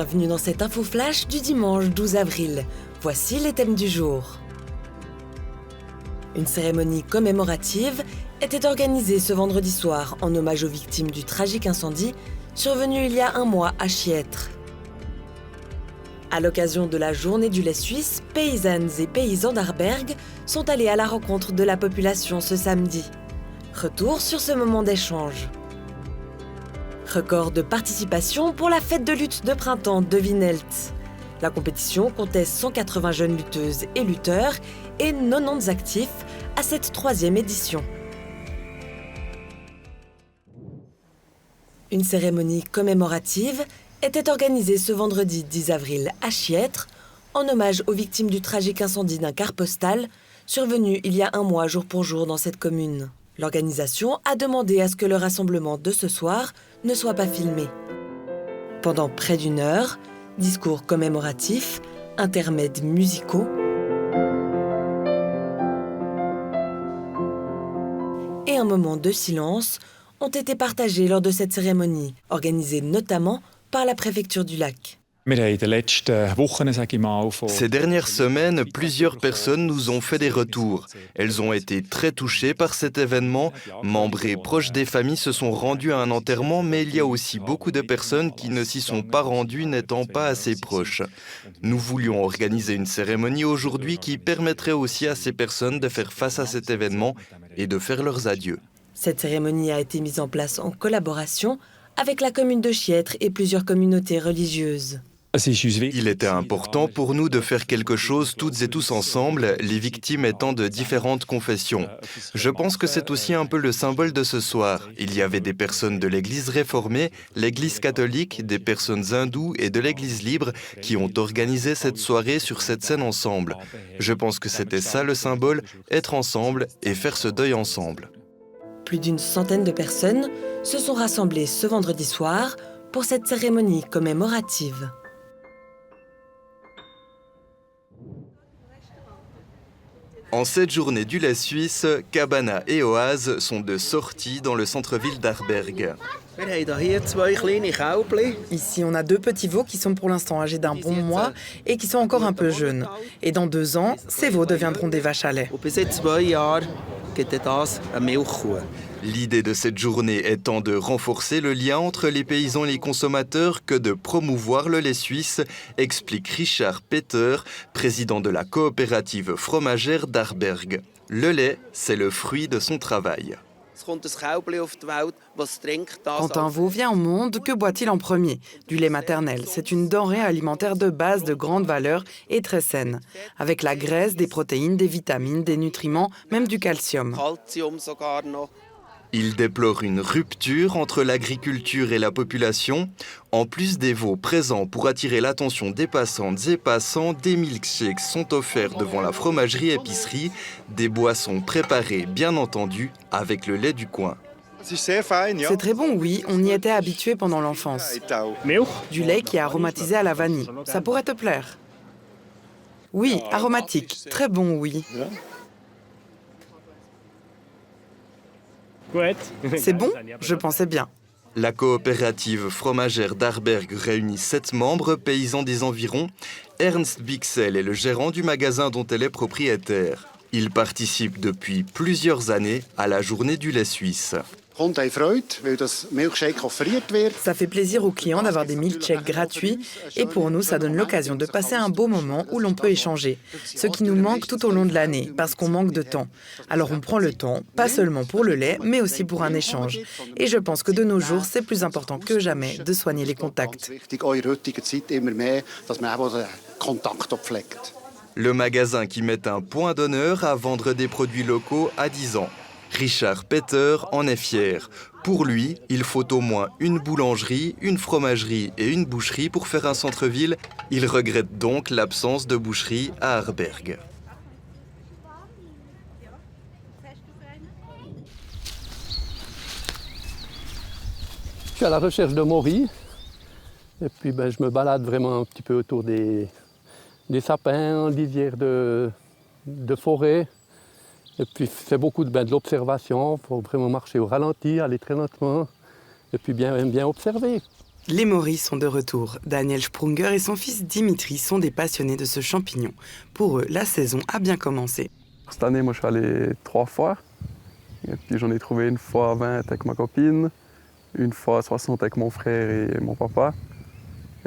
Bienvenue dans cette info flash du dimanche 12 avril. Voici les thèmes du jour. Une cérémonie commémorative était organisée ce vendredi soir en hommage aux victimes du tragique incendie survenu il y a un mois à Chiètre. À l'occasion de la journée du lait suisse, paysannes et paysans d'Arberg sont allés à la rencontre de la population ce samedi. Retour sur ce moment d'échange. Record de participation pour la fête de lutte de printemps de Vinelt. La compétition comptait 180 jeunes lutteuses et lutteurs et 90 actifs à cette 3e édition. Une cérémonie commémorative était organisée ce vendredi 10 avril à Chiètre en hommage aux victimes du tragique incendie d'un car postal survenu il y a un mois jour pour jour dans cette commune. L'organisation a demandé à ce que le rassemblement de ce soir ne soit pas filmé. Pendant près d'une heure, discours commémoratifs, intermèdes musicaux et un moment de silence ont été partagés lors de cette cérémonie, organisée notamment par la préfecture du Lac. Ces dernières semaines, plusieurs personnes nous ont fait des retours. Elles ont été très touchées par cet événement. Membres et proches des familles se sont rendus à un enterrement, mais il y a aussi beaucoup de personnes qui ne s'y sont pas rendues n'étant pas assez proches. Nous voulions organiser une cérémonie aujourd'hui qui permettrait aussi à ces personnes de faire face à cet événement et de faire leurs adieux. Cette cérémonie a été mise en place en collaboration avec la commune de Chiètre et plusieurs communautés religieuses. Il était important pour nous de faire quelque chose toutes et tous ensemble, les victimes étant de différentes confessions. Je pense que c'est aussi un peu le symbole de ce soir. Il y avait des personnes de l'Église réformée, l'Église catholique, des personnes hindoues et de l'Église libre qui ont organisé cette soirée sur cette scène ensemble. Je pense que c'était ça le symbole, être ensemble et faire ce deuil ensemble. Plus d'une centaine de personnes se sont rassemblées ce vendredi soir pour cette cérémonie commémorative. En cette journée du lait suisse, Cabana et Oase sont de sortie dans le centre-ville d'Arberg. Ici, on a 2 petits veaux qui sont pour l'instant âgés d'un bon mois et qui sont encore un peu jeunes. Et dans 2 ans, ces veaux deviendront des vaches à lait. L'idée de cette journée étant de renforcer le lien entre les paysans et les consommateurs que de promouvoir le lait suisse, explique Richard Peter, président de la coopérative fromagère d'Arberg. Le lait, c'est le fruit de son travail. Quand un veau vient au monde, que boit-il en premier? Du lait maternel. C'est une denrée alimentaire de base de grande valeur et très saine, avec la graisse, des protéines, des vitamines, des nutriments, même du calcium. Il déplore une rupture entre l'agriculture et la population. En plus des veaux présents pour attirer l'attention des passantes et passants, des milkshakes sont offerts devant la fromagerie-épicerie, des boissons préparées bien entendu avec le lait du coin. C'est très bon, oui, on y était habitué pendant l'enfance. Du lait qui est aromatisé à la vanille, ça pourrait te plaire. Oui, aromatique, très bon, oui. C'est bon? Je pensais bien. La coopérative fromagère d'Arberg réunit 7 membres paysans des environs. Ernst Bixel est le gérant du magasin dont elle est propriétaire. Il participe depuis plusieurs années à la journée du lait suisse. Ça fait plaisir aux clients d'avoir des milkshakes gratuits et pour nous, ça donne l'occasion de passer un beau moment où l'on peut échanger. Ce qui nous manque tout au long de l'année, parce qu'on manque de temps. Alors on prend le temps, pas seulement pour le lait, mais aussi pour un échange. Et je pense que de nos jours, c'est plus important que jamais de soigner les contacts. Le magasin qui met un point d'honneur à vendre des produits locaux a 10 ans. Richard Peter en est fier. Pour lui, il faut au moins une boulangerie, une fromagerie et une boucherie pour faire un centre-ville. Il regrette donc l'absence de boucherie à Arberg. Je suis à la recherche de Maury. Et puis je me balade vraiment un petit peu autour des sapins, lisières de forêt. Et puis c'est beaucoup de l'observation, il faut vraiment marcher au ralenti, aller très lentement, et puis bien observer. Les morilles sont de retour. Daniel Sprunger et son fils Dimitri sont des passionnés de ce champignon. Pour eux, la saison a bien commencé. Cette année, moi, je suis allé 3 fois. Et puis, j'en ai trouvé une fois 20 avec ma copine, une fois 60 avec mon frère et mon papa.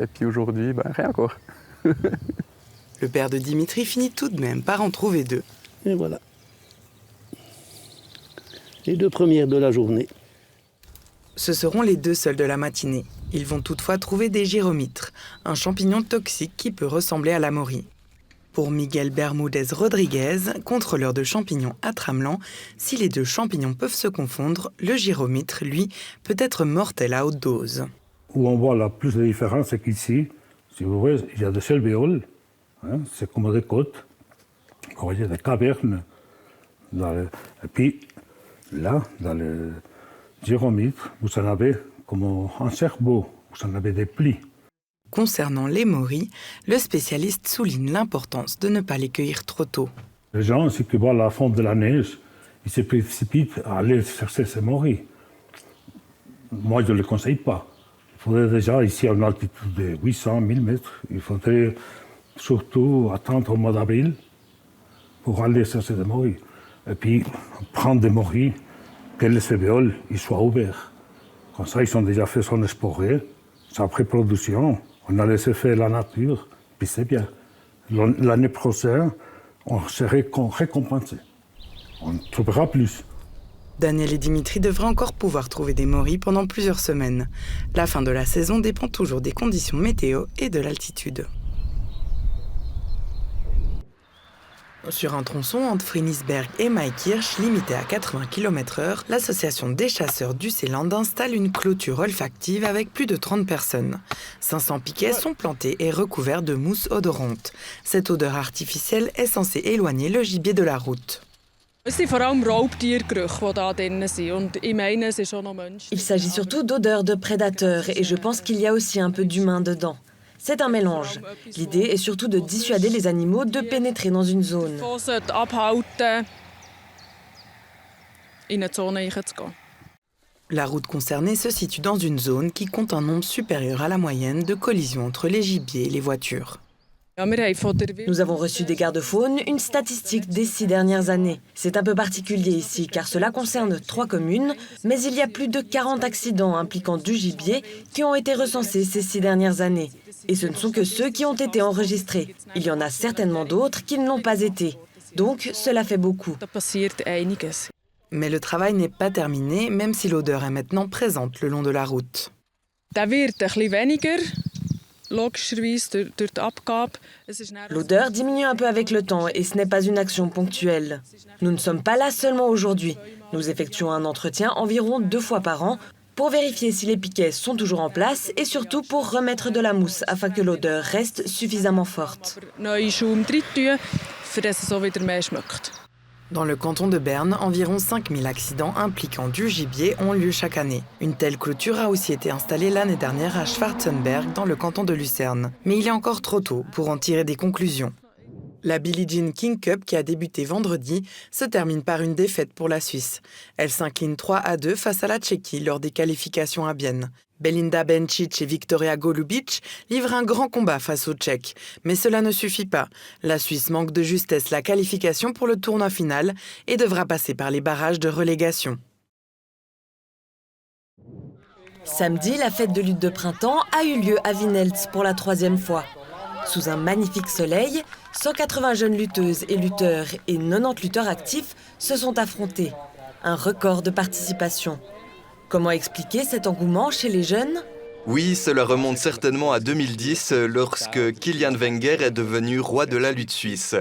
Et puis aujourd'hui, rien encore. Le père de Dimitri finit tout de même par en trouver 2. Et voilà. Les 2 premières de la journée. Ce seront les 2 seuls de la matinée. Ils vont toutefois trouver des gyromitres, un champignon toxique qui peut ressembler à la morille. Pour Miguel Bermudez Rodriguez, contrôleur de champignons à Tramelan, si les 2 champignons peuvent se confondre, le gyromitre, lui, peut être mortel à haute dose. Où on voit la plus de différence, c'est qu'ici, si vous voyez, il y a des alvéoles, c'est comme des côtes, vous voyez des cavernes. Et puis là, dans le gyromitre, vous en avez comme un cerveau, vous en avez des plis. Concernant les morilles, le spécialiste souligne l'importance de ne pas les cueillir trop tôt. Les gens, ceux qui voient la fonte de la neige, ils se précipitent à aller chercher ces morilles. Moi, je ne le conseille pas. Il faudrait déjà, ici, à une altitude de 800, 1000 mètres, il faudrait surtout attendre au mois d'avril pour aller chercher des morilles. Et puis, prendre des morilles, que les alvéoles soient ouverts. Comme ça, ils ont déjà fait son esporé, sa préproduction. On a laissé faire la nature, puis c'est bien. L'année prochaine, on serait récompensé. On trouvera plus. Daniel et Dimitri devraient encore pouvoir trouver des morilles pendant plusieurs semaines. La fin de la saison dépend toujours des conditions météo et de l'altitude. Sur un tronçon entre Frienisberg et Maikirch, limité à 80 km/h, l'association des chasseurs du Seeland installe une clôture olfactive avec plus de 30 personnes. 500 piquets sont plantés et recouverts de mousse odorante. Cette odeur artificielle est censée éloigner le gibier de la route. Il s'agit surtout d'odeurs de prédateurs et je pense qu'il y a aussi un peu d'humain dedans. C'est un mélange. L'idée est surtout de dissuader les animaux de pénétrer dans une zone. La route concernée se situe dans une zone qui compte un nombre supérieur à la moyenne de collisions entre les gibiers et les voitures. Nous avons reçu des gardes-faunes, une statistique des 6 dernières années. C'est un peu particulier ici car cela concerne 3 communes, mais il y a plus de 40 accidents impliquant du gibier qui ont été recensés ces 6 dernières années. Et ce ne sont que ceux qui ont été enregistrés. Il y en a certainement d'autres qui ne l'ont pas été. Donc cela fait beaucoup. Mais le travail n'est pas terminé, même si l'odeur est maintenant présente le long de la route. L'odeur diminue un peu avec le temps et ce n'est pas une action ponctuelle. Nous ne sommes pas là seulement aujourd'hui. Nous effectuons un entretien environ 2 fois par an pour vérifier si les piquets sont toujours en place et surtout pour remettre de la mousse afin que l'odeur reste suffisamment forte. Dans le canton de Berne, environ 5000 accidents impliquant du gibier ont lieu chaque année. Une telle clôture a aussi été installée l'année dernière à Schwarzenberg, dans le canton de Lucerne. Mais il est encore trop tôt pour en tirer des conclusions. La Billie Jean King Cup, qui a débuté vendredi, se termine par une défaite pour la Suisse. Elle s'incline 3-2 face à la Tchéquie lors des qualifications à Bienne. Belinda Bencic et Victoria Golubic livrent un grand combat face aux Tchèques. Mais cela ne suffit pas. La Suisse manque de justesse la qualification pour le tournoi final et devra passer par les barrages de relégation. Samedi, la fête de lutte de printemps a eu lieu à Vineltz pour la 3e fois. Sous un magnifique soleil, 180 jeunes lutteuses et lutteurs et 90 lutteurs actifs se sont affrontés. Un record de participation. Comment expliquer cet engouement chez les jeunes ? Oui, cela remonte certainement à 2010 lorsque Kilian Wenger est devenu roi de la lutte suisse.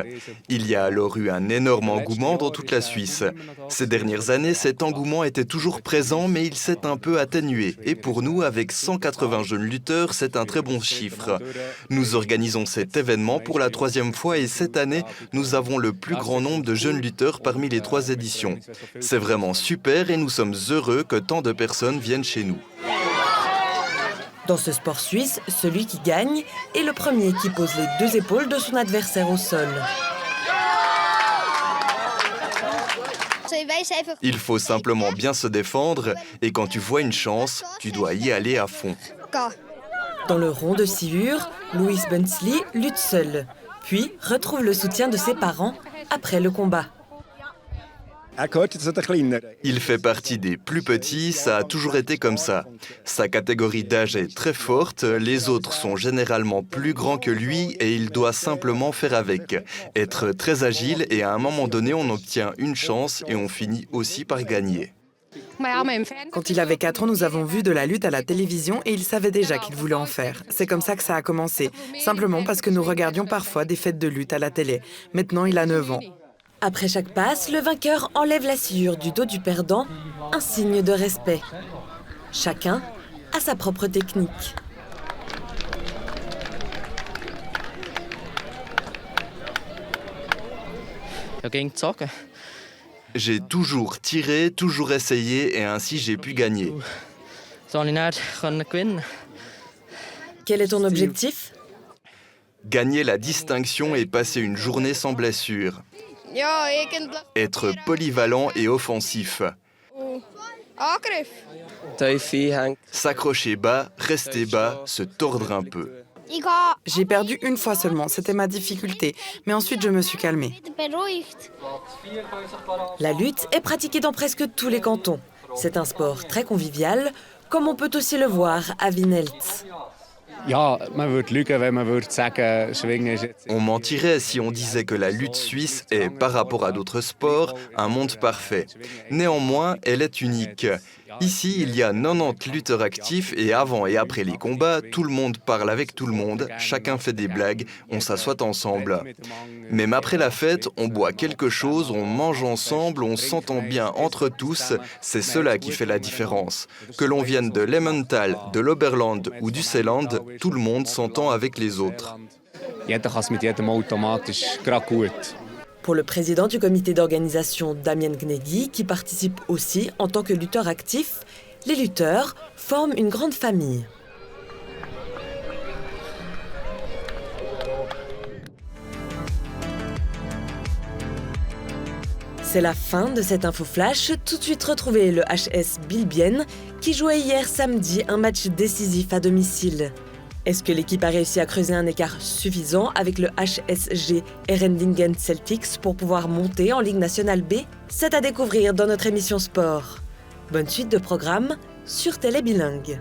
Il y a alors eu un énorme engouement dans toute la Suisse. Ces dernières années, cet engouement était toujours présent, mais il s'est un peu atténué. Et pour nous, avec 180 jeunes lutteurs, c'est un très bon chiffre. Nous organisons cet événement pour la 3e fois et cette année, nous avons le plus grand nombre de jeunes lutteurs parmi les 3 éditions. C'est vraiment super et nous sommes heureux que tant de personnes viennent chez nous. Dans ce sport suisse, celui qui gagne est le premier qui pose les 2 épaules de son adversaire au sol. Il faut simplement bien se défendre et quand tu vois une chance, tu dois y aller à fond. Dans le rond de sciure, Louis Bunsley lutte seul, puis retrouve le soutien de ses parents après le combat. Il fait partie des plus petits, ça a toujours été comme ça. Sa catégorie d'âge est très forte, les autres sont généralement plus grands que lui et il doit simplement faire avec. Être très agile et à un moment donné, on obtient une chance et on finit aussi par gagner. Quand il avait 4 ans, nous avons vu de la lutte à la télévision et il savait déjà qu'il voulait en faire. C'est comme ça que ça a commencé, simplement parce que nous regardions parfois des fêtes de lutte à la télé. Maintenant, il a 9 ans. Après chaque passe, le vainqueur enlève la sciure du dos du perdant, un signe de respect. Chacun a sa propre technique. J'ai toujours tiré, toujours essayé et ainsi j'ai pu gagner. Quel est ton objectif ? Gagner la distinction et passer une journée sans blessure. Être polyvalent et offensif. S'accrocher bas, rester bas, se tordre un peu. J'ai perdu une fois seulement, c'était ma difficulté. Mais ensuite, je me suis calmée. La lutte est pratiquée dans presque tous les cantons. C'est un sport très convivial, comme on peut aussi le voir à Winelt. On mentirait si on disait que la lutte suisse est, par rapport à d'autres sports, un monde parfait. Néanmoins, elle est unique. Ici, il y a 90 lutteurs actifs et avant et après les combats, tout le monde parle avec tout le monde, chacun fait des blagues, on s'assoit ensemble. Même après la fête, on boit quelque chose, on mange ensemble, on s'entend bien entre tous, c'est cela qui fait la différence. Que l'on vienne de l'Emmental, de l'Oberland ou du Seeland, tout le monde s'entend avec les autres. Pour le président du comité d'organisation Damien Gnegi, qui participe aussi en tant que lutteur actif, les lutteurs forment une grande famille. C'est la fin de cette info flash. Tout de suite retrouvez le HS Bilbien qui jouait hier samedi un match décisif à domicile. Est-ce que l'équipe a réussi à creuser un écart suffisant avec le HSG Erendingen Celtics pour pouvoir monter en Ligue nationale B ? C'est à découvrir dans notre émission Sport. Bonne suite de programme sur Télé Bilingue.